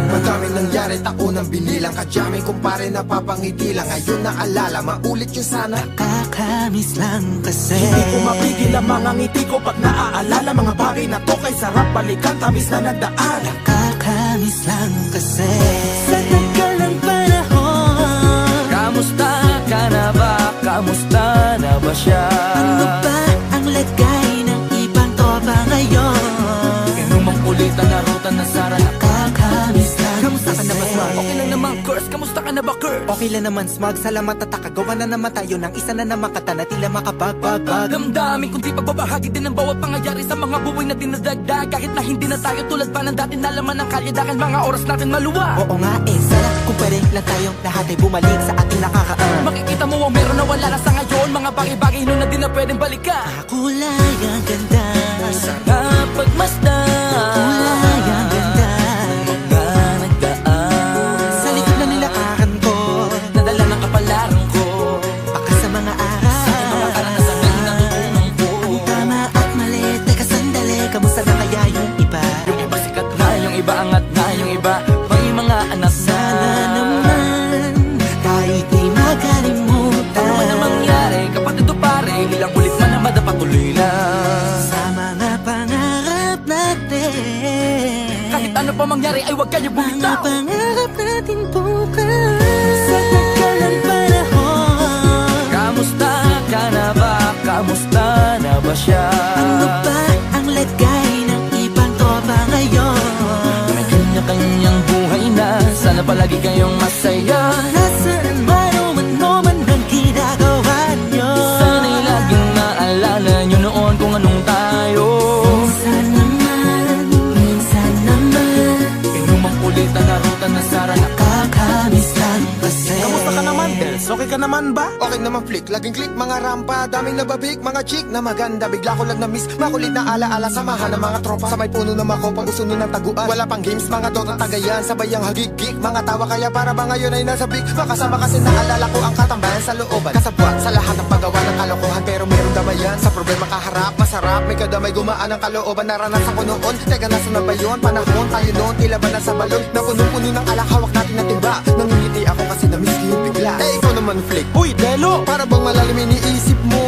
Madaming nangyari, taunang binilang, kadyaming kumpare napapangiti lang. Ngayon naalala, maulit yung sana. Nakakamiss lang kasi hindi ko mapigil ang mga ngiti ko pag naaalala. Mga bagay na to kay sarap balikan, tamis na nagdaan. Nakakamiss lang kasi sa tagal ng panahon. Kamusta ka na ba? Kamusta na ba siya? Ano ba ang lagay ng ibang tropa ngayon? Inumang kulitan na ruta na sara. Nakakamiss lang Kamusta ka na ba, Smug? Okay lang naman, Curse. Kamusta ka na ba, Curse? Okay lang naman, Smug. Salamat at takagawa na naman tayo ng isa na naman kata na tila makabagbag. Damdamin kundi pagbabahagi din ng bawat pangyayari sa mga buhay na dinadagdag. Kahit na hindi na tayo tulad pa ng dati na laman ng kalye dahil mga oras natin maluwa. Oo nga sana kung pwede lang tayong lahat ay bumalik sa ating nakakaan. Makikita mo ang meron na wala na sa ngayon. Mga bagay-bagay noon na di na pwedeng balikan. Kulay ang ganda, Sana pagmasdan, kulay ang ganda. mga nagdaan Sa likod na nilakaran ko, nadala ng kapalaran ko. baka sa mga araw Mga karanasan na natutunan ko. Tama at mali, teka sandali, kamusta na kaya yung iba? Yung iba sikat na, yung iba angat na, yung iba may mga anak na. Sana naman, kahit di makalimutan. Ano man ang mangyari, kapatid o pare, ilang ulit man na madapatuloy lang. Sa mga pangarap natin, Kahit ano pa mangyari ay huwag kayo mga bumitaw. pangarap natin bukas. Sa tagal ng panahon, Kamusta ka na ba? Kamusta na ba siya? ano ba ang lagay ng ibang tropa ngayon? May kanya-kanyang buhay na, sana palagi kayong masaya. Nasaan man o ano man ang ginagawa nyo? Sana'y laging maalala nyo noon kung anong tayo. Minsan naman, Inumang kulitan na ruta na sara. nakakamiss lang kasi. Kamusta ka naman, Dels? Okay ka naman ba? Okay naman flick, laging click, mga rampa, daming nababik, mga chick na maganda. Bigla ko lang na-miss, makulit na alaala, samahan ng mga tropa. Sa may puno na makopa, uso nun ng taguan. Wala pang games, mga dota tagayan, sabay ang hagig-gig. Mga tawa kaya para ba ngayon ay nasa big. Makasama kasi naalala ko ang katambayan sa looban. Kasabwat sa lahat ng paggawa ng kalokohan, pero meron damayan. Sa problema kaharap, masarap, may kadamay gumaan ang kalooban. Naranasan ko noon, teka nasa na ba yun? Panahon tayo noon, tila ba nasa balon? Na puno-puno ng alak, hawak natin na timba. Nangingiti ako kasi na-miss ko yung bigla. Eh ikaw naman flick, Uy, Delo! para bang malalim iniisip mo?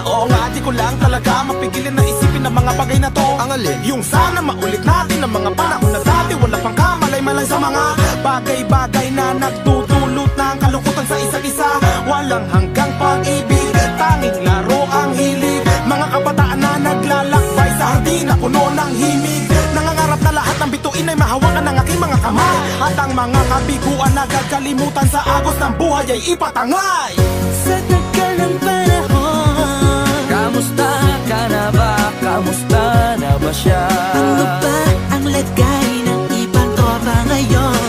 Oo nga, di ko lang talaga mapigilin na isipin ang mga bagay na to. Ang alin? Yung sana maulit natin ang mga panahon na dati. Wala pang kamalay-malay sa mga bagay-bagay na nagdudulot ng kalungkutan sa isa't isa. Walang hanggang pag-ibig, tanging laro ang hilig. Mga kabataan na naglalakbay sa hardin na puno ng himig. Nangangarap na lahat ng bituin ay mahawakan ng aking mga kamay. At ang mga kabiguan na gagalimutan sa agos ng buhay ay ipatangay. Sa tagal ng panahon, Kamusta ka na ba? Kamusta na ba siya? ano ba ang lagay ng ibang tropa ngayon?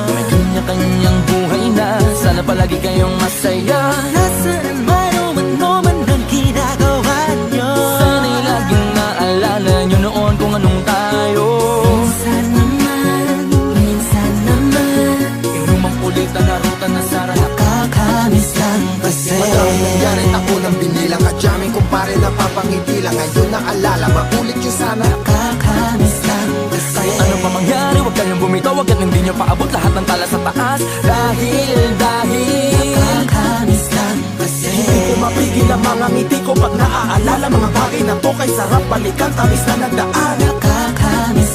May kanya-kanyang buhay na, sana palagi kayong masaya. Nasaan man o ano man ang ginagawa nyo? Sana'y laging naalala nyo noon kung anong tayo. Minsan naman, Inumang kulitan na ruta na sara. nakakamiss lang kasi. Madaming nangyari, taunang binilang, kadyaming kumpare napapangiti lang. Ngayon naalala, maulit yung sana. Nakakamiss lang kasi. Kahit ano pa mangyari, huwag kayong bumitaw. Huwag at hindi nyo paabot lahat ng tala sa taas. Dahil Nakakamiss lang kasi. Hindi ko mapigil ang mga ngiti ko pag naaalala. Mga bagay na to kay sarap balikan, tamis na nagdaan. Nakakamiss